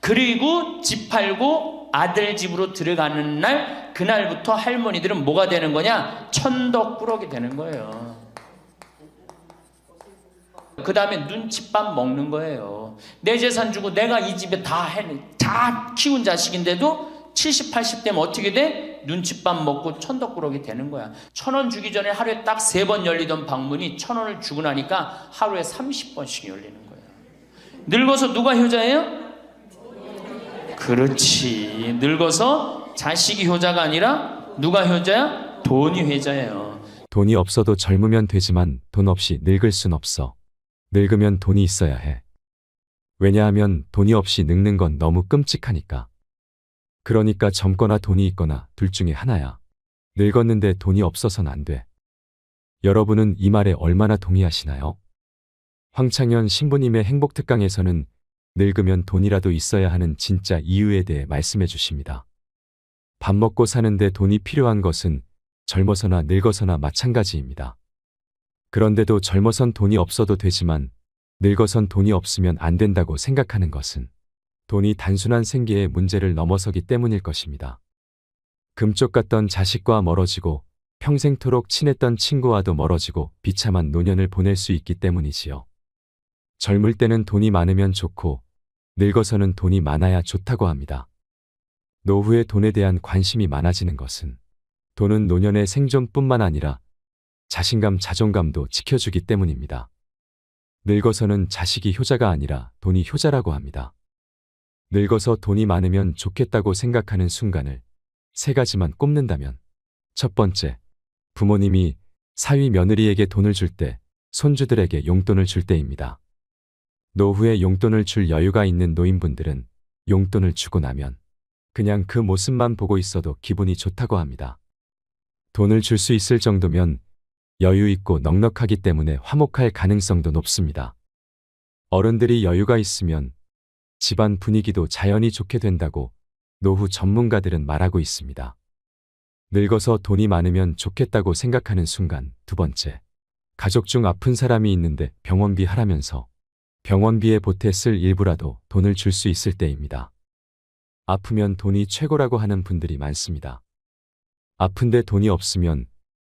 그리고 집 팔고 아들 집으로 들어가는 날, 그날부터 할머니들은 뭐가 되는 거냐? 천덕꾸러기 되는 거예요. 그 다음에 눈칫밥 먹는 거예요. 내 재산 주고 내가 이 집에 다 키운 자식인데도 70, 80 되면 어떻게 돼? 눈칫밥 먹고 천덕꾸러기 되는 거야. 1,000원 주기 전에 하루에 딱 3번 열리던 방문이 1,000원을 주고 나니까 하루에 30번씩 열리는 거야. 늙어서 누가 효자예요? 그렇지. 늙어서 자식이 효자가 아니라 누가 효자야? 돈이 효자예요. 돈이 없어도 젊으면 되지만 돈 없이 늙을 순 없어. 늙으면 돈이 있어야 해. 왜냐하면 돈이 없이 늙는 건 너무 끔찍하니까. 그러니까 젊거나 돈이 있거나 둘 중에 하나야. 늙었는데 돈이 없어서는 안 돼. 여러분은 이 말에 얼마나 동의하시나요? 황창현 신부님의 행복특강에서는 늙으면 돈이라도 있어야 하는 진짜 이유에 대해 말씀해 주십니다. 밥 먹고 사는데 돈이 필요한 것은 젊어서나 늙어서나 마찬가지입니다. 그런데도 젊어선 돈이 없어도 되지만 늙어선 돈이 없으면 안 된다고 생각하는 것은 돈이 단순한 생계의 문제를 넘어서기 때문일 것입니다. 금쪽 같던 자식과 멀어지고 평생토록 친했던 친구와도 멀어지고 비참한 노년을 보낼 수 있기 때문이지요. 젊을 때는 돈이 많으면 좋고 늙어서는 돈이 많아야 좋다고 합니다. 노후에 돈에 대한 관심이 많아지는 것은 돈은 노년의 생존뿐만 아니라 자신감, 자존감도 지켜주기 때문입니다. 늙어서는 자식이 효자가 아니라 돈이 효자라고 합니다. 늙어서 돈이 많으면 좋겠다고 생각하는 순간을 3가지만 꼽는다면, 첫 번째, 부모님이 사위 며느리에게 돈을 줄 때, 손주들에게 용돈을 줄 때입니다. 노후에 용돈을 줄 여유가 있는 노인분들은 용돈을 주고 나면 그냥 그 모습만 보고 있어도 기분이 좋다고 합니다. 돈을 줄 수 있을 정도면 여유 있고 넉넉하기 때문에 화목할 가능성도 높습니다. 어른들이 여유가 있으면 집안 분위기도 자연히 좋게 된다고 노후 전문가들은 말하고 있습니다. 늙어서 돈이 많으면 좋겠다고 생각하는 순간, 두 번째, 가족 중 아픈 사람이 있는데 병원비 하라면서 병원비에 보태 쓸 일부라도 돈을 줄 수 있을 때입니다. 아프면 돈이 최고라고 하는 분들이 많습니다. 아픈데 돈이 없으면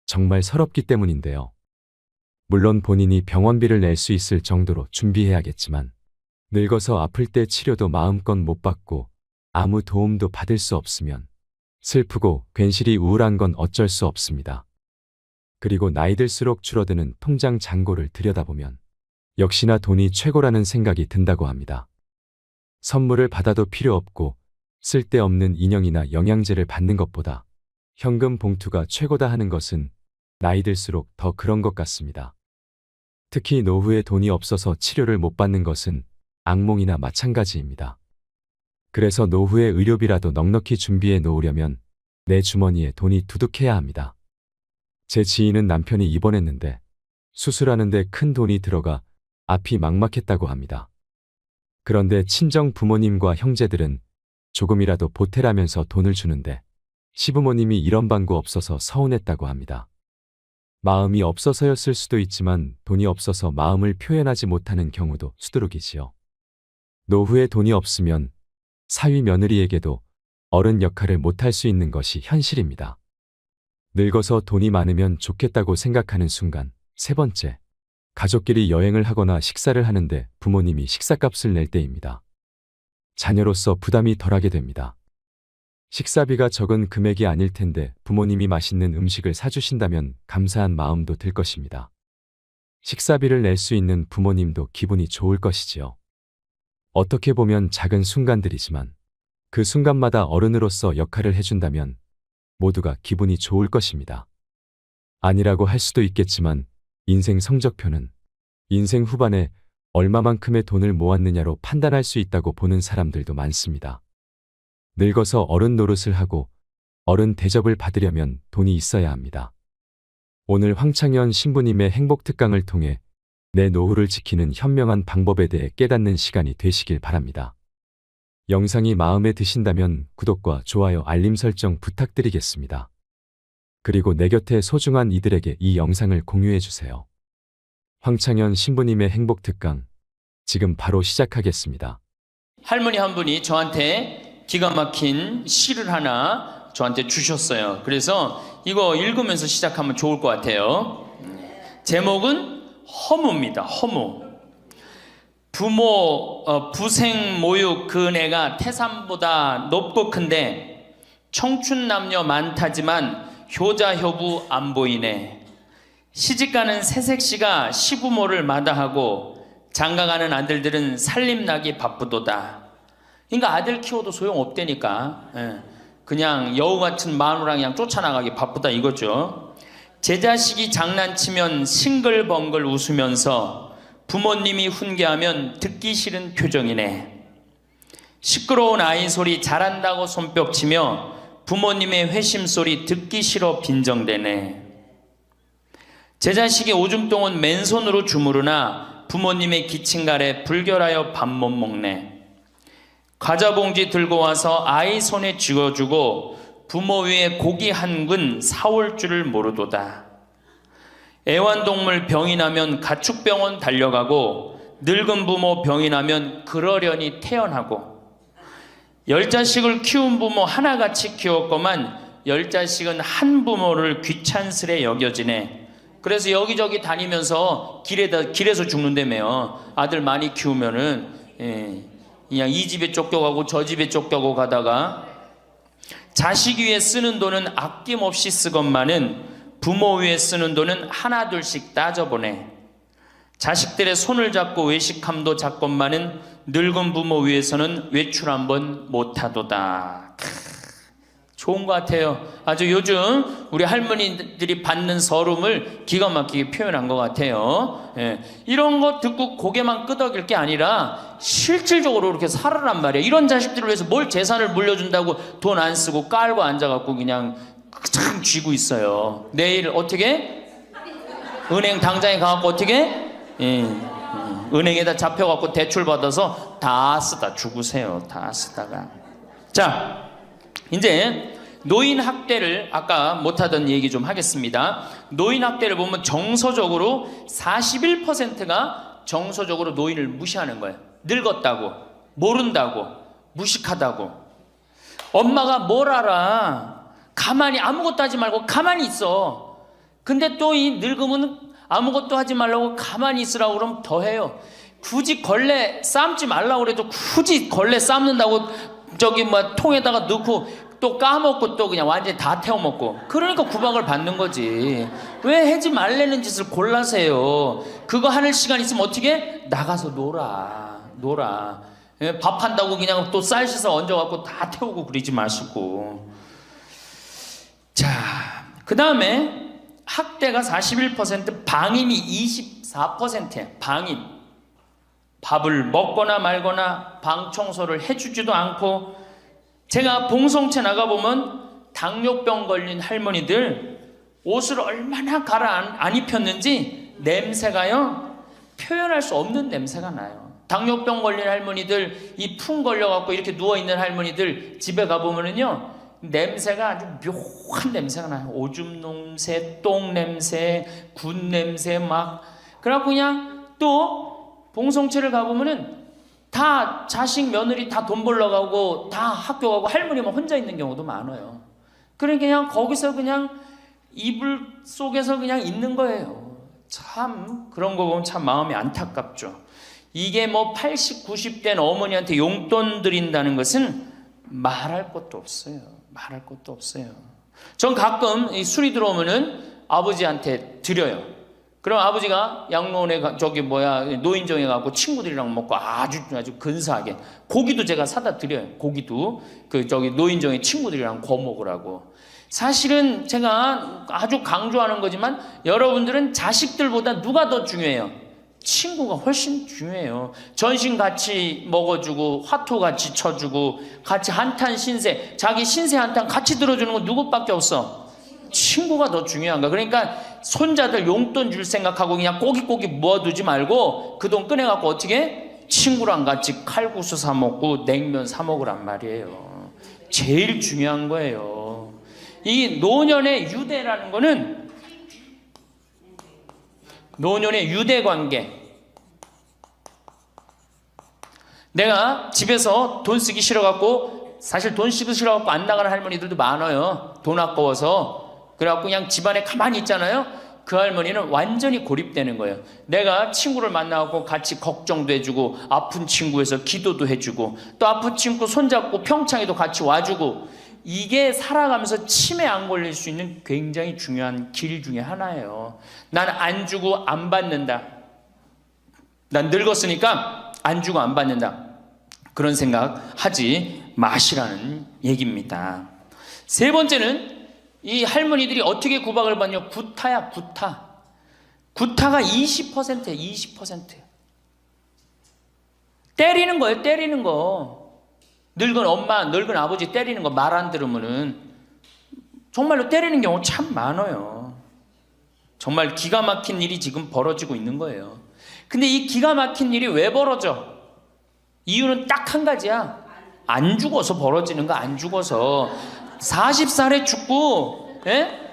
정말 서럽기 때문인데요. 물론 본인이 병원비를 낼 수 있을 정도로 준비해야겠지만 늙어서 아플 때 치료도 마음껏 못 받고 아무 도움도 받을 수 없으면 슬프고 괜시리 우울한 건 어쩔 수 없습니다. 그리고 나이 들수록 줄어드는 통장 잔고를 들여다보면 역시나 돈이 최고라는 생각이 든다고 합니다. 선물을 받아도 필요 없고 쓸데없는 인형이나 영양제를 받는 것보다 현금 봉투가 최고다 하는 것은 나이 들수록 더 그런 것 같습니다. 특히 노후에 돈이 없어서 치료를 못 받는 것은 악몽이나 마찬가지입니다. 그래서 노후에 의료비라도 넉넉히 준비해 놓으려면 내 주머니에 돈이 두둑해야 합니다. 제 지인은 남편이 입원했는데 수술하는데 큰 돈이 들어가 앞이 막막했다고 합니다. 그런데 친정 부모님과 형제들은 조금이라도 보태라면서 돈을 주는데 시부모님이 이런 방구 없어서 서운했다고 합니다. 마음이 없어서였을 수도 있지만 돈이 없어서 마음을 표현하지 못하는 경우도 수두룩이지요. 노후에 돈이 없으면 사위 며느리에게도 어른 역할을 못할 수 있는 것이 현실입니다. 늙어서 돈이 많으면 좋겠다고 생각하는 순간, 세 번째, 가족끼리 여행을 하거나 식사를 하는데 부모님이 식사값을 낼 때입니다. 자녀로서 부담이 덜하게 됩니다. 식사비가 적은 금액이 아닐 텐데 부모님이 맛있는 음식을 사주신다면 감사한 마음도 들 것입니다. 식사비를 낼 수 있는 부모님도 기분이 좋을 것이지요. 어떻게 보면 작은 순간들이지만 그 순간마다 어른으로서 역할을 해준다면 모두가 기분이 좋을 것입니다. 아니라고 할 수도 있겠지만 인생 성적표는 인생 후반에 얼마만큼의 돈을 모았느냐로 판단할 수 있다고 보는 사람들도 많습니다. 늙어서 어른 노릇을 하고 어른 대접을 받으려면 돈이 있어야 합니다. 오늘 황창현 신부님의 행복특강을 통해 내 노후를 지키는 현명한 방법에 대해 깨닫는 시간이 되시길 바랍니다. 영상이 마음에 드신다면 구독과 좋아요, 알림 설정 부탁드리겠습니다. 그리고 내 곁에 소중한 이들에게 이 영상을 공유해 주세요. 황창현 신부님의 행복특강, 지금 바로 시작하겠습니다. 할머니 한 분이 저한테 기가 막힌 시를 하나 저한테 주셨어요. 그래서 이거 읽으면서 시작하면 좋을 것 같아요. 제목은 허무입니다. 허무. 부생 모육 그 은혜가 태산보다 높고 큰데 청춘 남녀 많다지만 효자 효부 안 보이네. 시집가는 새색시가 시부모를 마다하고 장가가는 아들들은 살림나기 바쁘도다. 그러니까 아들 키워도 소용없다니까. 그냥 여우 같은 마누라 그냥 쫓아나가기 바쁘다 이거죠. 제 자식이 장난치면 싱글벙글 웃으면서 부모님이 훈계하면 듣기 싫은 표정이네. 시끄러운 아이 소리 잘한다고 손뼉치며 부모님의 회심 소리 듣기 싫어 빈정대네. 제 자식이 오줌똥은 맨손으로 주무르나 부모님의 기침갈에 불결하여 밥 못 먹네. 과자 봉지 들고 와서 아이 손에 쥐어주고 부모 위에 고기 한 근 사올 줄을 모르도다. 애완동물 병이 나면 가축병원 달려가고 늙은 부모 병이 나면 그러려니 태어나고 10자식을 키운 부모 하나같이 키웠건만 10자식은 한 부모를 귀찮스레 여겨지네. 그래서 여기저기 다니면서 길에서 죽는다며요. 아들 많이 키우면은 그냥 이 집에 쫓겨가고 저 집에 쫓겨가고 가다가 자식 위에 쓰는 돈은 아낌없이 쓰건만은 부모 위에 쓰는 돈은 하나둘씩 따져보네. 자식들의 손을 잡고 외식함도 작건만은 늙은 부모 위에서는 외출 한번 못하도다. 좋은 것 같아요. 아주 요즘 우리 할머니들이 받는 서름을 기가 막히게 표현한 것 같아요. 이런 거 듣고 고개만 끄덕일 게 아니라 실질적으로 이렇게 살아란 말이에요. 이런 자식들을 위해서 뭘 재산을 물려준다고 돈 안 쓰고 깔고 앉아갖고 그냥 참 쥐고 있어요. 내일 어떻게? 은행 당장에 가갖고 어떻게? 은행에다 잡혀갖고 대출 받아서 다 쓰다 죽으세요. 다 쓰다가. 자, 이제 노인 학대를 아까 못하던 얘기 좀 하겠습니다. 노인 학대를 보면 정서적으로 41%가 정서적으로 노인을 무시하는 거예요. 늙었다고, 모른다고, 무식하다고. 엄마가 뭘 알아? 가만히 아무것도 하지 말고 가만히 있어. 근데 또 이 늙으면 아무것도 하지 말라고 가만히 있으라고 그러면 더 해요. 굳이 걸레 삶지 말라고 그래도 굳이 걸레 삶는다고 저기 뭐 통에다가 넣고 또 까먹고 또 그냥 완전히 다 태워먹고. 그러니까 구박을 받는 거지. 왜 하지 말라는 짓을 골라세요. 그거 하는 시간 있으면 어떻게? 나가서 놀아. 밥 한다고 그냥 또 쌀 씻어 얹어갖고 다 태우고 그러지 마시고. 자, 그 다음에 학대가 41%, 방임이 24%예요. 방임. 밥을 먹거나 말거나 방 청소를 해주지도 않고. 제가 봉송체 나가보면 당뇨병 걸린 할머니들 옷을 얼마나 안 입혔는지 냄새가요, 표현할 수 없는 냄새가 나요. 당뇨병 걸린 할머니들, 이 풍 걸려갖고 이렇게 누워있는 할머니들 집에 가보면은요, 냄새가 아주 묘한 냄새가 나요. 오줌 냄새, 똥 냄새, 군 냄새 막. 그래갖고 그냥 또 봉송체를 가보면은 다 자식 며느리 다 돈 벌러 가고 다 학교 가고 할머니만 혼자 있는 경우도 많아요. 그러니까 그냥 거기서 그냥 이불 속에서 그냥 있는 거예요. 참 그런 거 보면 참 마음이 안타깝죠. 이게 뭐 80, 90된 어머니한테 용돈 드린다는 것은 말할 것도 없어요. 말할 것도 없어요. 전 가끔 이 술이 들어오면은 아버지한테 드려요. 그럼 아버지가 양로원에 노인정에 가고 친구들이랑 먹고 아주 근사하게 고기도 제가 사다 드려요. 고기도 노인정에 친구들이랑 구워 먹으라고. 사실은 제가 아주 강조하는 거지만 여러분들은 자식들보다 누가 더 중요해요? 친구가 훨씬 중요해요. 전신 같이 먹어주고 화투 같이 쳐주고 같이 한탄 신세, 자기 신세 한탄 같이 들어주는 건 누구밖에 없어? 친구가 더 중요한 거야. 그러니까 손자들 용돈 줄 생각하고 그냥 꼬깃꼬깃 모아두지 말고 그 돈 꺼내갖고 어떻게? 친구랑 같이 칼국수 사 먹고 냉면 사 먹으란 말이에요. 제일 중요한 거예요. 이 노년의 유대라는 거는 노년의 유대 관계. 내가 집에서 돈 쓰기 싫어갖고, 사실 돈 쓰기 싫어갖고 안 나가는 할머니들도 많아요. 돈 아까워서. 그래갖고 그냥 집안에 가만히 있잖아요. 그 할머니는 완전히 고립되는 거예요. 내가 친구를 만나고 같이 걱정도 해주고, 아픈 친구에서 기도도 해주고, 또 아픈 친구 손잡고 평창에도 같이 와주고, 이게 살아가면서 치매 안 걸릴 수 있는 굉장히 중요한 길 중에 하나예요. 난 안 주고 안 받는다. 난 늙었으니까 안 주고 안 받는다. 그런 생각 하지 마시라는 얘기입니다. 세 번째는 이 할머니들이 어떻게 구박을 받냐? 구타야, 구타. 구타가 20%예요, 20%. 때리는 거예요, 때리는 거. 늙은 엄마, 늙은 아버지 때리는 거 말 안 들으면은 정말로 때리는 경우 참 많아요. 정말 기가 막힌 일이 지금 벌어지고 있는 거예요. 근데 이 기가 막힌 일이 왜 벌어져? 이유는 딱 한 가지야. 안 죽어서 벌어지는 거, 안 죽어서. 40살에 죽고,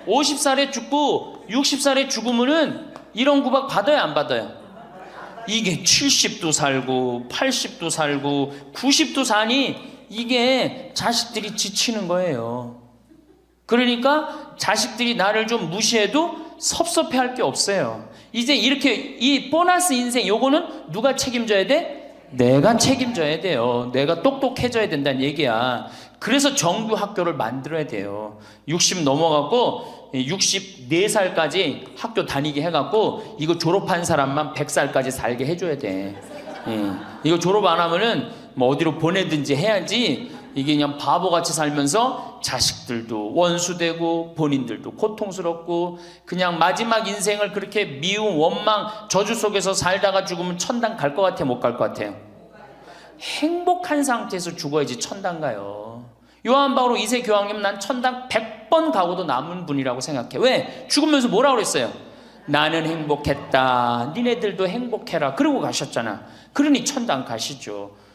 50살에 죽고, 60살에 죽으면은 이런 구박 받아요, 안 받아요? 이게 70도 살고, 80도 살고, 90도 사니 이게 자식들이 지치는 거예요. 그러니까 자식들이 나를 좀 무시해도 섭섭해 할 게 없어요. 이제 이렇게 이 보너스 인생 요거는 누가 책임져야 돼? 내가 책임져야 돼요. 내가 똑똑해져야 된다는 얘기야. 그래서 정규 학교를 만들어야 돼요. 60 넘어갖고 64살까지 학교 다니게 해갖고 이거 졸업한 사람만 100살까지 살게 해줘야 돼. 이거 졸업 안 하면은 뭐 어디로 보내든지 해야지. 이게 그냥 바보같이 살면서 자식들도 원수되고 본인들도 고통스럽고 그냥 마지막 인생을 그렇게 미움, 원망, 저주 속에서 살다가 죽으면 천당 갈 것 같아요? 못 갈 것 같아요? 행복한 상태에서 죽어야지 천당 가요. 요한 바오로 2세 교황님, 난 천당 100번 가고도 남은 분이라고 생각해. 왜? 죽으면서 뭐라고 그랬어요? 나는 행복했다. 니네들도 행복해라. 그러고 가셨잖아. 그러니 천당 가시죠.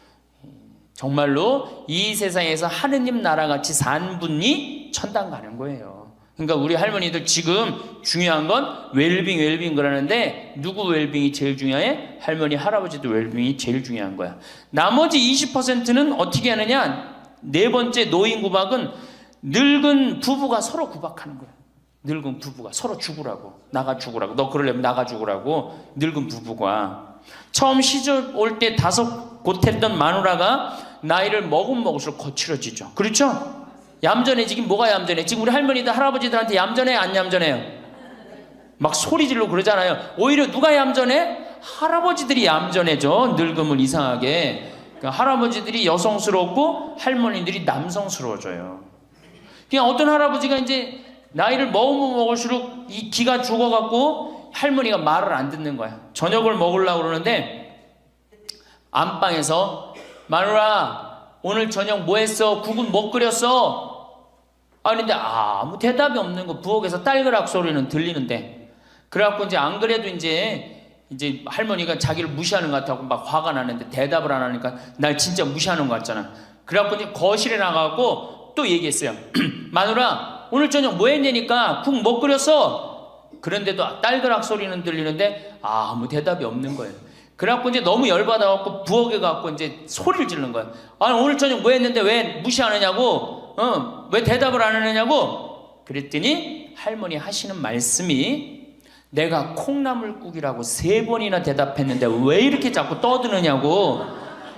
정말로 이 세상에서 하느님 나라같이 산 분이 천당 가는 거예요. 그러니까 우리 할머니들 지금 중요한 건 웰빙 그러는데 누구 웰빙이 제일 중요해? 할머니, 할아버지도 웰빙이 제일 중요한 거야. 나머지 20%는 어떻게 하느냐? 네 번째 노인 구박은 늙은 부부가 서로 구박하는 거야. 늙은 부부가 서로 죽으라고, 나가 죽으라고, 너 그러려면 나가 죽으라고. 늙은 부부가 처음 시집 올 때 다소 곧했던 마누라가 나이를 먹을수록 거칠어지죠. 그렇죠? 얌전해지긴 뭐가 얌전해? 지금 우리 할머니들 할아버지들한테 얌전해, 안 얌전해요? 막 소리 지르고 그러잖아요. 오히려 누가 얌전해? 할아버지들이 얌전해져. 늙으면 이상하게. 그러니까 할아버지들이 여성스럽고 할머니들이 남성스러워져요. 그냥 어떤 할아버지가 이제 나이를 먹으면 먹을수록 이 기가 죽어갖고 할머니가 말을 안 듣는 거야. 저녁을 먹으려고 그러는데 안방에서 마누라, 오늘 저녁 뭐 했어? 국은 뭐 끓였어? 아닌데 아무 대답이 없는 거. 부엌에서 딸그락 소리는 들리는데. 그래갖고 이제 안 그래도 이제 할머니가 자기를 무시하는 것 같다고 막 화가 나는데 대답을 안 하니까 날 진짜 무시하는 것 같잖아. 그래갖고 이제 거실에 나가고 또 얘기했어요. 마누라, 오늘 저녁 뭐 했냐니까 국 뭐 끓였어? 그런데도 딸그락 소리는 들리는데 아무 대답이 없는 거예요. 그래갖고 이제 너무 열받아갖고 부엌에 가갖고 이제 소리를 지르는 거야. 아니, 오늘 저녁 뭐 했는데 왜 무시하느냐고? 왜 대답을 안 하느냐고? 그랬더니 할머니 하시는 말씀이, 내가 콩나물국이라고 3번이나 대답했는데 왜 이렇게 자꾸 떠드느냐고.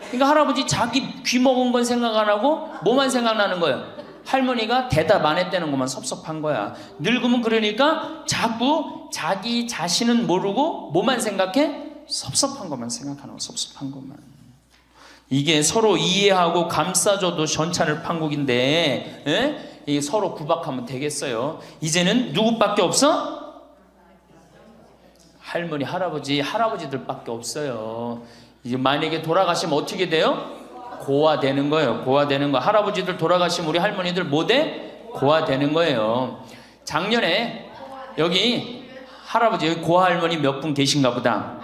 그러니까 할아버지 자기 귀 먹은 건 생각 안 하고 뭐만 생각나는 거예요? 할머니가 대답 안 했다는 것만 섭섭한 거야. 늙으면 그러니까 자꾸 자기 자신은 모르고 뭐만 생각해? 섭섭한 것만 생각하는 거, 섭섭한 것만. 이게 서로 이해하고 감싸줘도 전차를 판국인데, 이게 서로 구박하면 되겠어요? 이제는 누구밖에 없어? 할머니, 할아버지, 할아버지들밖에 없어요. 이제 만약에 돌아가시면 어떻게 돼요? 고아되는 거예요. 고아되는 거. 할아버지들 돌아가시면 우리 할머니들 뭐 돼? 고아되는 거예요. 작년에 여기 할아버지, 여기 고아 할머니 몇 분 계신가 보다.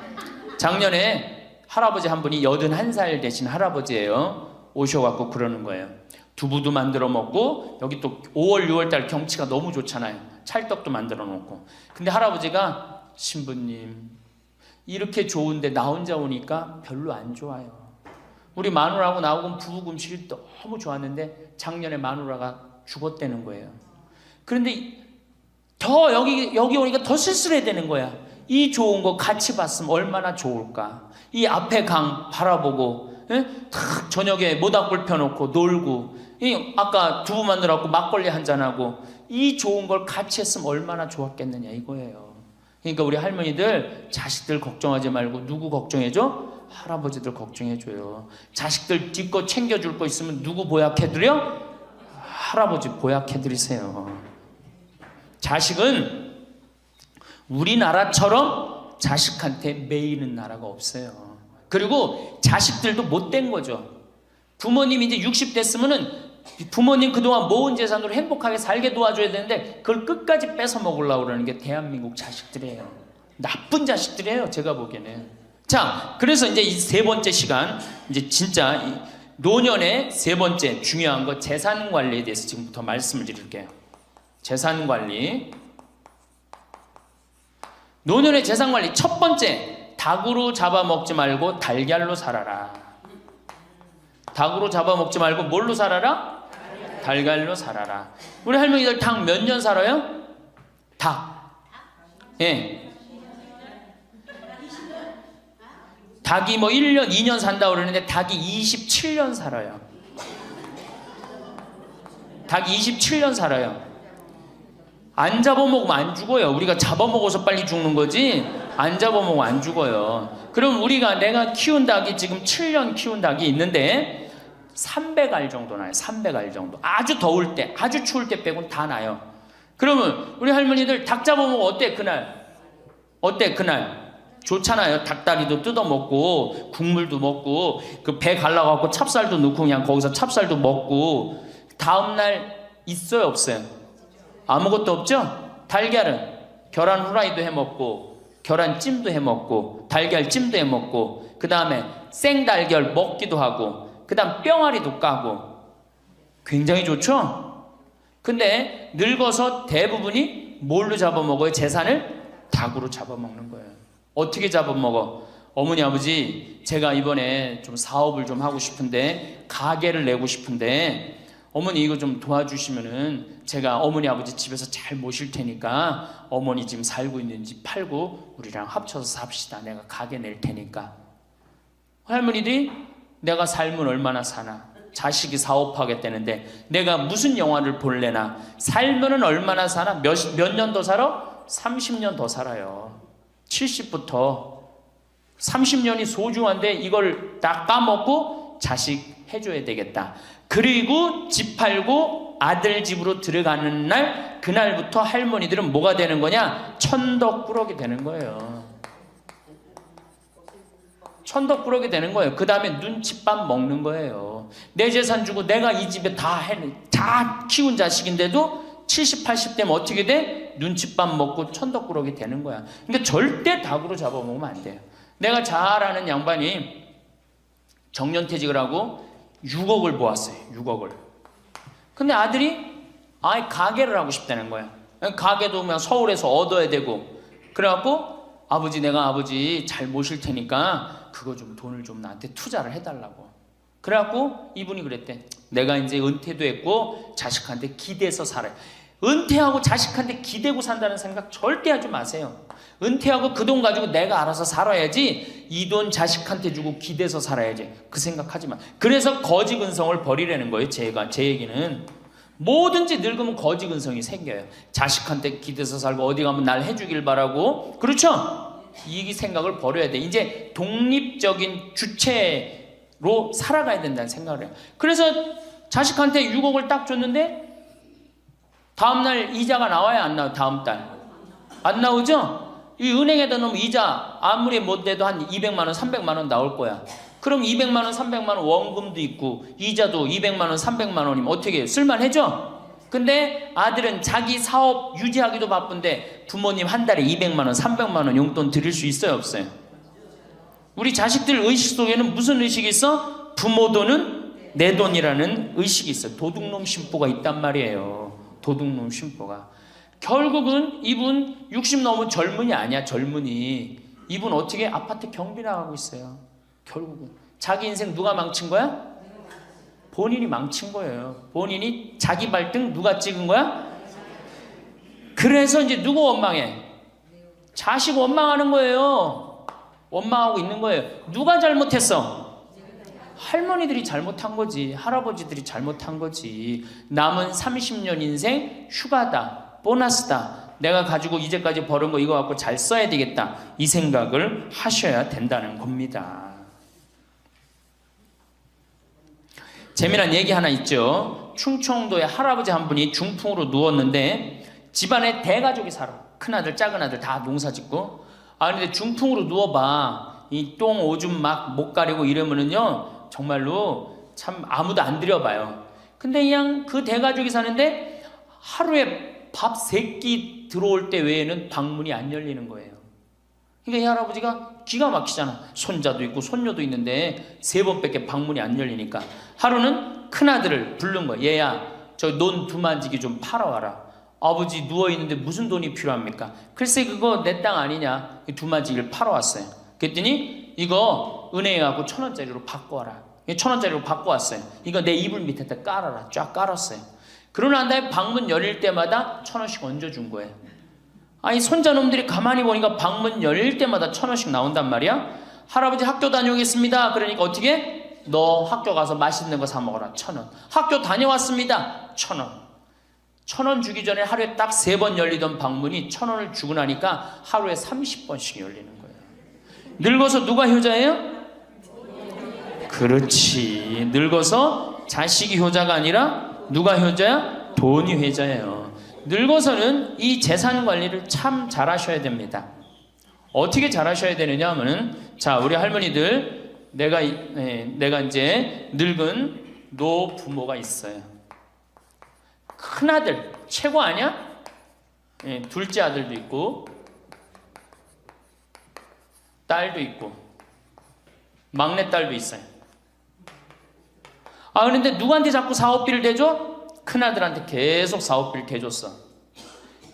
작년에 할아버지 한 분이 81살 되신 할아버지예요. 오셔갖고 그러는 거예요. 두부도 만들어 먹고, 여기 또 5월 6월달 경치가 너무 좋잖아요. 찰떡도 만들어 놓고. 근데 할아버지가, 신부님, 이렇게 좋은데 나 혼자 오니까 별로 안 좋아요. 우리 마누라하고 나하고 부부 음식이 너무 좋았는데 작년에 마누라가 죽었다는 거예요. 그런데 더 여기 오니까 더 쓸쓸해야 되는 거야. 이 좋은 거 같이 봤으면 얼마나 좋을까. 이 앞에 강 바라보고 탁 저녁에 모닥불 펴놓고 놀고 아까 두부 만들어갖고 막걸리 한잔하고 이 좋은 걸 같이 했으면 얼마나 좋았겠느냐 이거예요. 그러니까 우리 할머니들 자식들 걱정하지 말고 누구 걱정해줘? 할아버지들 걱정해줘요. 자식들 뒷거 챙겨줄 거 있으면 누구 보약해드려? 할아버지 보약해드리세요. 자식은 우리나라처럼 자식한테 매이는 나라가 없어요. 그리고 자식들도 못된 거죠. 부모님이 이제 60 됐으면은 부모님 그동안 모은 재산으로 행복하게 살게 도와줘야 되는데 그걸 끝까지 뺏어 먹으려고 그러는 게 대한민국 자식들이에요. 나쁜 자식들이에요, 제가 보기에는. 자, 그래서 이제 이 세 번째 시간, 이제 진짜 이 노년의 세 번째 중요한 거 재산 관리에 대해서 지금부터 말씀을 드릴게요. 재산 관리. 노년의 재산 관리 첫 번째, 닭으로 잡아먹지 말고 달걀로 살아라. 닭으로 잡아먹지 말고 뭘로 살아라? 달걀로 살아라. 우리 할머니들 닭 몇 년 살아요? 닭. 예. 닭이 뭐 1년, 2년 산다고 그러는데 닭이 27년 살아요. 닭이 27년 살아요. 안 잡아먹으면 안 죽어요. 우리가 잡아먹어서 빨리 죽는 거지 안 잡아먹으면 안 죽어요. 그럼 내가 키운 닭이 지금 7년 키운 닭이 있는데 300알 정도 나요. 300알 정도. 아주 더울 때, 아주 추울 때 빼고는 다 나요. 그러면 우리 할머니들 닭 잡아먹으면 어때 그날? 어때 그날? 좋잖아요. 닭다리도 뜯어먹고 국물도 먹고 그 배 갈라갖고 찹쌀도 넣고 그냥 거기서 찹쌀도 먹고 다음날 있어요 없어요? 아무것도 없죠? 달걀은 계란 후라이도 해먹고 계란찜도 해먹고 달걀찜도 해먹고 그 다음에 생달걀 먹기도 하고 그 다음 뿅아리도 까고 굉장히 좋죠? 근데 늙어서 대부분이 뭘로 잡아먹어요? 재산을 닭으로 잡아먹는 거예요. 어떻게 잡아먹어? 어머니 아버지 제가 이번에 좀 사업을 좀 하고 싶은데 가게를 내고 싶은데 어머니 이거 좀 도와주시면은 제가 어머니 아버지 집에서 잘 모실 테니까 어머니 지금 살고 있는 집 팔고 우리랑 합쳐서 삽시다. 내가 가게 낼 테니까. 할머니들이 내가 살면 얼마나 사나? 자식이 사업하겠다는데 내가 무슨 영화를 볼래나? 살면은 얼마나 사나? 몇 년 더 살아? 30년 더 살아요. 70부터 30년이 소중한데 이걸 다 까먹고 자식 해줘야 되겠다. 그리고 집 팔고 아들 집으로 들어가는 날 그날부터 할머니들은 뭐가 되는 거냐? 천덕꾸러기 되는 거예요. 천덕꾸러기 되는 거예요. 그 다음에 눈칫밥 먹는 거예요. 내 재산 주고 내가 이 집에 다 키운 자식인데도 70, 80 되면 어떻게 돼? 눈칫밥 먹고 천덕꾸러기 되는 거야. 그러니까 절대 닭으로 잡아먹으면 안 돼요. 내가 잘 아는 양반이 정년퇴직을 하고 6억을 모았어요. 6억을. 근데 아들이 아예 가게를 하고 싶다는 거야. 가게도 그냥 서울에서 얻어야 되고. 그래갖고 아버지 내가 아버지 잘 모실 테니까 그거 좀 돈을 좀 나한테 투자를 해달라고. 그래갖고 이분이 그랬대. 내가 이제 은퇴도 했고 자식한테 기대서 살아요. 은퇴하고 자식한테 기대고 산다는 생각 절대 하지 마세요. 은퇴하고 그 돈 가지고 내가 알아서 살아야지 이 돈 자식한테 주고 기대서 살아야지 그 생각하지 마. 그래서 거지근성을 버리라는 거예요. 제 얘기는 뭐든지 늙으면 거지근성이 생겨요. 자식한테 기대서 살고 어디 가면 날 해주길 바라고 그렇죠? 이 생각을 버려야 돼. 이제 독립적인 주체로 살아가야 된다는 생각을 해요. 그래서 자식한테 6억을 딱 줬는데 다음날 이자가 나와야 안 나와요? 다음 달 안 나오죠? 이 은행에다 넣으면 이자 아무리 못 돼도 한 200만 원, 300만 원 나올 거야. 그럼 200만 원, 300만 원 원금도 있고 이자도 200만 원, 300만 원이면 어떻게 해요? 쓸만해져? 근데 아들은 자기 사업 유지하기도 바쁜데 부모님 한 달에 200만 원, 300만 원 용돈 드릴 수 있어요, 없어요? 우리 자식들 의식 속에는 무슨 의식이 있어? 부모 돈은 내 돈이라는 의식이 있어요. 도둑놈 심보가 있단 말이에요. 도둑놈 심보가. 결국은 이분 60 넘은 젊은이 아니야. 젊은이. 이분 어떻게 아파트 경비 나가고 있어요. 결국은. 자기 인생 누가 망친 거야? 본인이 망친 거예요. 본인이 자기 발등 누가 찍은 거야? 그래서 이제 누구 원망해? 자식 원망하는 거예요. 원망하고 있는 거예요. 누가 잘못했어? 할머니들이 잘못한 거지. 할아버지들이 잘못한 거지. 남은 30년 인생 휴가다. 보너스다. 내가 가지고 이제까지 벌은 거 이거 갖고 잘 써야 되겠다. 이 생각을 하셔야 된다는 겁니다. 재미난 얘기 하나 있죠. 충청도에 할아버지 한 분이 중풍으로 누웠는데 집안에 대가족이 살아. 큰아들 작은아들 다 농사 짓고. 근데 중풍으로 누워봐. 이 똥 오줌 막 못 가리고 이러면은요 정말로 참 아무도 안 들여봐요. 근데 그냥 그 대가족이 사는데 하루에 밥 3끼 들어올 때 외에는 방문이 안 열리는 거예요. 그러니까 이 할아버지가 기가 막히잖아. 손자도 있고 손녀도 있는데 3번밖에 방문이 안 열리니까 하루는 큰아들을 부른 거야. 얘야 저 논 두만지기 좀 팔아와라. 아버지 누워있는데 무슨 돈이 필요합니까? 글쎄 그거 내 땅 아니냐. 두만지기를 팔아왔어요. 그랬더니 이거 은행에 가고 1,000원짜리로 바꿔와라. 1,000원짜리로 바꿔왔어요. 이거 내 이불 밑에다 깔아라. 쫙 깔았어요. 그러고 난 다음에 방문 열릴 때마다 1,000원씩 얹어준 거예요. 아니 손자놈들이 가만히 보니까 방문 열릴 때마다 1,000원씩 나온단 말이야. 할아버지 학교 다녀오겠습니다. 그러니까 어떻게? 너 학교 가서 맛있는 거 사 먹어라. 1,000원. 학교 다녀왔습니다. 1,000원. 1,000원 주기 전에 하루에 딱 3번 열리던 방문이 1,000원을 주고 나니까 하루에 30번씩 열리는 거예요. 늙어서 누가 효자예요? 그렇지. 늙어서 자식이 효자가 아니라 누가 효자야? 돈이 효자예요. 늙어서는 이 재산 관리를 참 잘하셔야 됩니다. 어떻게 잘하셔야 되느냐 하면은 자 우리 할머니들 내가 이제 늙은 노부모가 있어요. 큰아들 최고 아니야? 둘째 아들도 있고 딸도 있고 막내딸도 있어요. 그런데 누구한테 자꾸 사업비를 대줘? 큰아들한테 계속 사업비를 대줬어.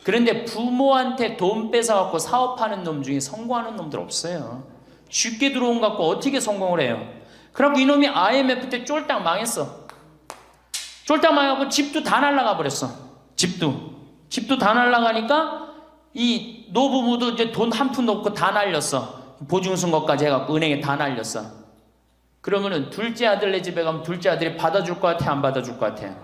그런데 부모한테 돈 뺏어갖고 사업하는 놈 중에 성공하는 놈들 없어요. 쉽게 들어온 거 갖고 어떻게 성공을 해요? 그래갖고 이놈이 IMF 때 쫄딱 망했어. 쫄딱 망해갖고 집도 다 날라가 버렸어. 집도 다 날라가니까 이 노부부도 이제 돈 한 푼 넣고 다 날렸어. 보증승 것까지 해갖고 은행에 다 날렸어. 그러면은 둘째 아들네 집에 가면 둘째 아들이 받아줄 것 같아? 안 받아줄 것 같아?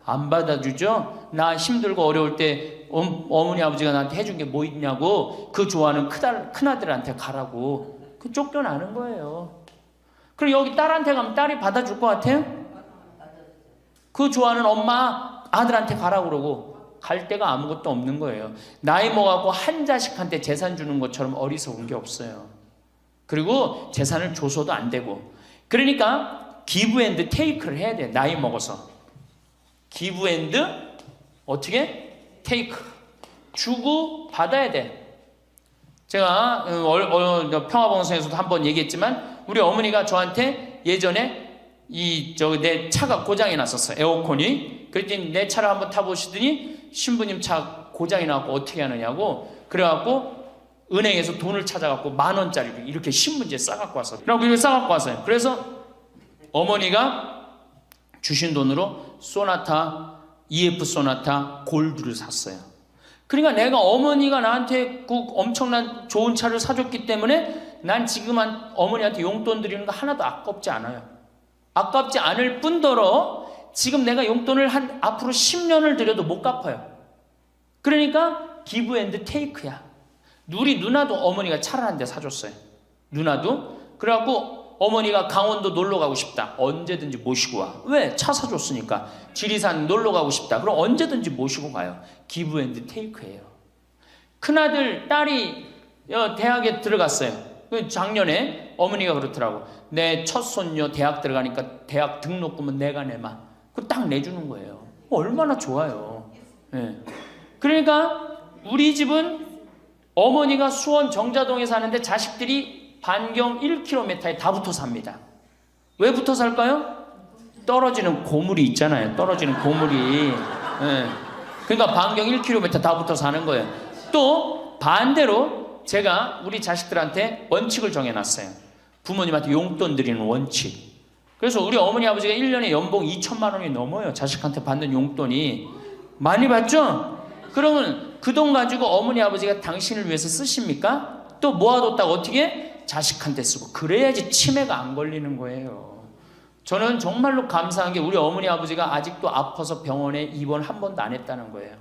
안 받아주죠? 나 힘들고 어려울 때 어머니 아버지가 나한테 해준 게 뭐 있냐고 그 좋아하는 큰아들한테 가라고 그 쫓겨나는 거예요. 그리고 여기 딸한테 가면 딸이 받아줄 것 같아요? 그 좋아하는 엄마 아들한테 가라고 그러고 갈 데가 아무것도 없는 거예요. 나이 먹어갖고 한 자식한테 재산 주는 것처럼 어리석은 게 없어요. 그리고 재산을 줘서도 안 되고 그러니까 기브 앤드 테이크를 해야 돼. 나이 먹어서 기브 앤드 어떻게? 테이크 주고 받아야 돼. 제가 평화방송에서도 한번 얘기했지만 우리 어머니가 저한테 예전에 내 차가 고장이 났었어요. 에어컨이. 그랬더니 내 차를 한번 타보시더니 신부님 차 고장이 나고 어떻게 하느냐고 그래갖고 은행에서 돈을 찾아갖고 10,000원짜리를 이렇게 신문지에 싸갖고 왔어요. 그래갖고 이걸 싸갖고 왔어요. 그래서 어머니가 주신 돈으로 소나타 EF 소나타 골드를 샀어요. 그러니까 내가 어머니가 나한테 그 엄청난 좋은 차를 사줬기 때문에 난 지금 어머니한테 용돈 드리는 거 하나도 아깝지 않아요. 아깝지 않을 뿐더러 지금 내가 용돈을 앞으로 10년을 들여도 못 갚아요. 그러니까 기브 앤드 테이크야. 우리 누나도 어머니가 차를 한 대 사줬어요. 누나도. 그래갖고 어머니가 강원도 놀러 가고 싶다. 언제든지 모시고 와. 왜? 차 사줬으니까. 지리산 놀러 가고 싶다. 그럼 언제든지 모시고 가요. 기브 앤드 테이크예요. 큰아들, 딸이 대학에 들어갔어요. 작년에 어머니가 그렇더라고. 내 첫 손녀 대학 들어가니까 대학 등록금은 내가 내마. 그거 딱 내주는 거예요. 얼마나 좋아요. 네. 그러니까 우리 집은 어머니가 수원 정자동에 사는데 자식들이 반경 1km에 다 붙어 삽니다. 왜 붙어 살까요? 떨어지는 고물이 있잖아요. 떨어지는 고물이. 네. 그러니까 반경 1km 다 붙어 사는 거예요. 또 반대로 제가 우리 자식들한테 원칙을 정해놨어요. 부모님한테 용돈 드리는 원칙. 그래서 우리 어머니 아버지가 1년에 연봉 2천만 원이 넘어요. 자식한테 받는 용돈이. 많이 받죠? 그러면 그 돈 가지고 어머니 아버지가 당신을 위해서 쓰십니까? 또 모아뒀다가 어떻게? 자식한테 쓰고. 그래야지 치매가 안 걸리는 거예요. 저는 정말로 감사한 게 우리 어머니 아버지가 아직도 아파서 병원에 입원 한 번도 안 했다는 거예요.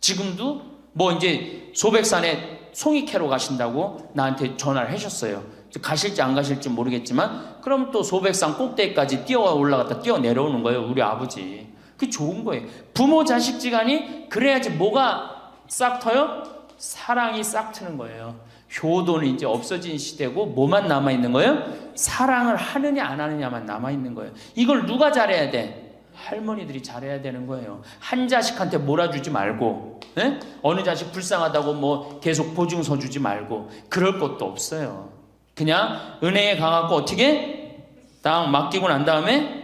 지금도 뭐 이제 소백산에 송이 캐러 가신다고 나한테 전화를 하셨어요. 가실지 안 가실지 모르겠지만 그럼 또 소백산 꼭대기까지 뛰어 올라갔다 뛰어 내려오는 거예요. 우리 아버지. 그게 좋은 거예요. 부모 자식 지간이 그래야지 뭐가 싹 터요? 사랑이 싹 트는 거예요. 효도는 이제 없어진 시대고 뭐만 남아있는 거예요? 사랑을 하느냐 안 하느냐만 남아있는 거예요. 이걸 누가 잘해야 돼? 할머니들이 잘해야 되는 거예요. 한 자식한테 몰아주지 말고, 네? 어느 자식 불쌍하다고 뭐 계속 보증서 주지 말고 그럴 것도 없어요. 그냥 은혜에 가갖고 어떻게 딱 맡기고 난 다음에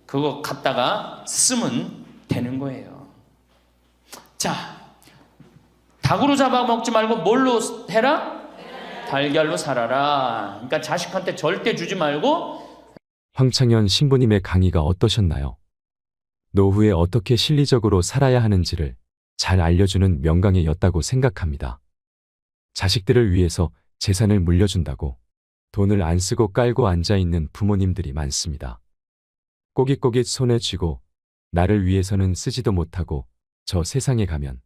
그거 갖다가 쓰면 되는 거예요. 자, 닭으로 잡아먹지 말고 뭘로 해라? 달걀로 살아라. 그러니까 자식한테 절대 주지 말고. 황창현 신부님의 강의가 어떠셨나요? 노후에 어떻게 실리적으로 살아야 하는지를 잘 알려주는 명강의였다고 생각합니다. 자식들을 위해서 재산을 물려준다고 돈을 안 쓰고 깔고 앉아있는 부모님들이 많습니다. 꼬깃꼬깃 손에 쥐고 나를 위해서는 쓰지도 못하고 저 세상에 가면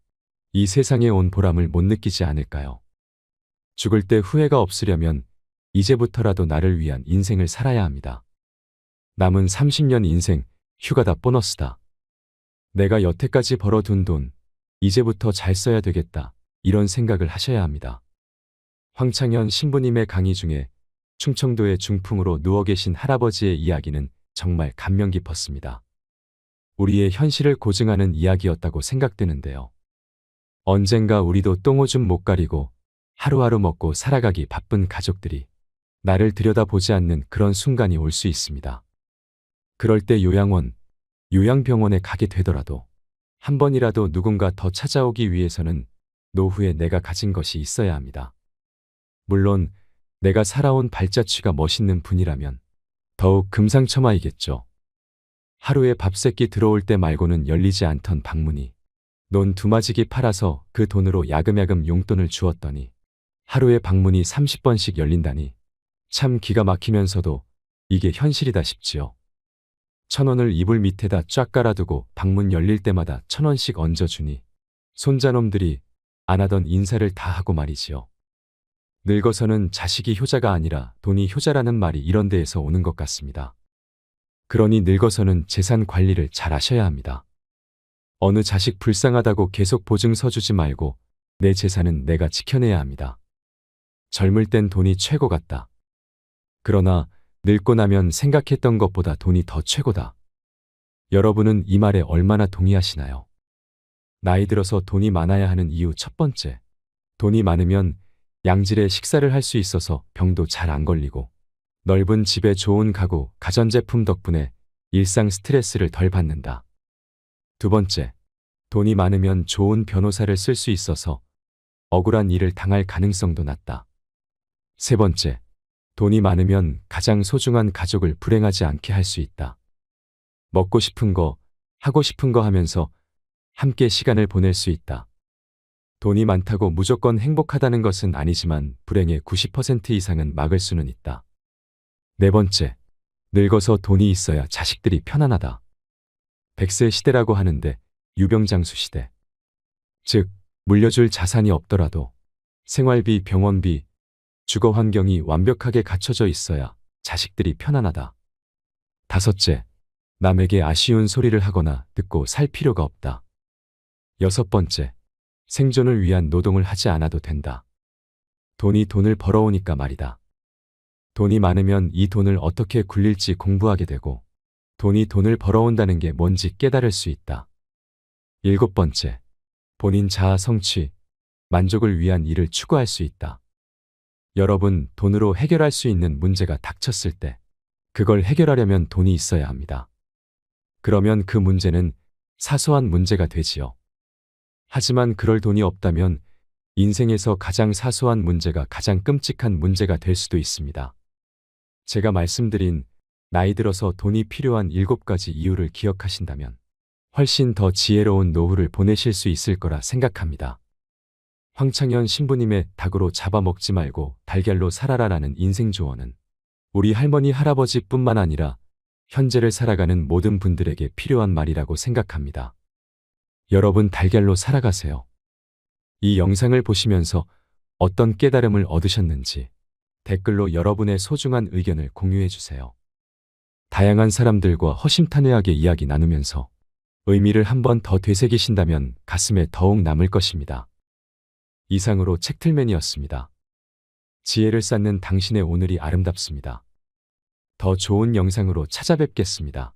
이 세상에 온 보람을 못 느끼지 않을까요? 죽을 때 후회가 없으려면 이제부터라도 나를 위한 인생을 살아야 합니다. 남은 30년 인생 휴가다 보너스다. 내가 여태까지 벌어둔 돈 이제부터 잘 써야 되겠다. 이런 생각을 하셔야 합니다. 황창현 신부님의 강의 중에 충청도의 중풍으로 누워 계신 할아버지의 이야기는 정말 감명 깊었습니다. 우리의 현실을 고증하는 이야기였다고 생각되는데요. 언젠가 우리도 똥오줌 못 가리고 하루하루 먹고 살아가기 바쁜 가족들이 나를 들여다보지 않는 그런 순간이 올 수 있습니다. 그럴 때 요양원, 요양병원에 가게 되더라도 한 번이라도 누군가 더 찾아오기 위해서는 노후에 내가 가진 것이 있어야 합니다. 물론 내가 살아온 발자취가 멋있는 분이라면 더욱 금상첨화이겠죠. 하루에 밥새끼 들어올 때 말고는 열리지 않던 방문이 논 두마지기 팔아서 그 돈으로 야금야금 용돈을 주었더니 하루에 방문이 30번씩 열린다니 참 기가 막히면서도 이게 현실이다 싶지요. 1,000원을 이불 밑에다 쫙 깔아두고 방문 열릴 때마다 1,000원씩 얹어주니 손자놈들이 안 하던 인사를 다 하고 말이지요. 늙어서는 자식이 효자가 아니라 돈이 효자라는 말이 이런 데에서 오는 것 같습니다. 그러니 늙어서는 재산 관리를 잘 하셔야 합니다. 어느 자식 불쌍하다고 계속 보증서 주지 말고 내 재산은 내가 지켜내야 합니다. 젊을 땐 돈이 최고 같다. 그러나 늙고 나면 생각했던 것보다 돈이 더 최고다. 여러분은 이 말에 얼마나 동의하시나요? 나이 들어서 돈이 많아야 하는 이유 첫 번째. 돈이 많으면 양질의 식사를 할 수 있어서 병도 잘 안 걸리고 넓은 집에 좋은 가구, 가전제품 덕분에 일상 스트레스를 덜 받는다. 두 번째, 돈이 많으면 좋은 변호사를 쓸 수 있어서 억울한 일을 당할 가능성도 낮다. 세 번째, 돈이 많으면 가장 소중한 가족을 불행하지 않게 할 수 있다. 먹고 싶은 거, 하고 싶은 거 하면서 함께 시간을 보낼 수 있다. 돈이 많다고 무조건 행복하다는 것은 아니지만 불행의 90% 이상은 막을 수는 있다. 네 번째, 늙어서 돈이 있어야 자식들이 편안하다. 100세 시대라고 하는데 유병장수 시대. 즉, 물려줄 자산이 없더라도 생활비, 병원비, 주거 환경이 완벽하게 갖춰져 있어야 자식들이 편안하다. 다섯째, 남에게 아쉬운 소리를 하거나 듣고 살 필요가 없다. 여섯 번째, 생존을 위한 노동을 하지 않아도 된다. 돈이 돈을 벌어오니까 말이다. 돈이 많으면 이 돈을 어떻게 굴릴지 공부하게 되고 돈이 돈을 벌어온다는 게 뭔지 깨달을 수 있다. 일곱 번째, 본인 자아 성취, 만족을 위한 일을 추구할 수 있다. 여러분, 돈으로 해결할 수 있는 문제가 닥쳤을 때 그걸 해결하려면 돈이 있어야 합니다. 그러면 그 문제는 사소한 문제가 되지요. 하지만 그럴 돈이 없다면 인생에서 가장 사소한 문제가 가장 끔찍한 문제가 될 수도 있습니다. 제가 말씀드린 나이 들어서 돈이 필요한 7가지 이유를 기억하신다면 훨씬 더 지혜로운 노후를 보내실 수 있을 거라 생각합니다. 황창현 신부님의 닭으로 잡아먹지 말고 달걀로 살아라라는 인생 조언은 우리 할머니 할아버지뿐만 아니라 현재를 살아가는 모든 분들에게 필요한 말이라고 생각합니다. 여러분 달걀로 살아가세요. 이 영상을 보시면서 어떤 깨달음을 얻으셨는지 댓글로 여러분의 소중한 의견을 공유해 주세요. 다양한 사람들과 허심탄회하게 이야기 나누면서 의미를 한 번 더 되새기신다면 가슴에 더욱 남을 것입니다. 이상으로 책틀맨이었습니다. 지혜를 쌓는 당신의 오늘이 아름답습니다. 더 좋은 영상으로 찾아뵙겠습니다.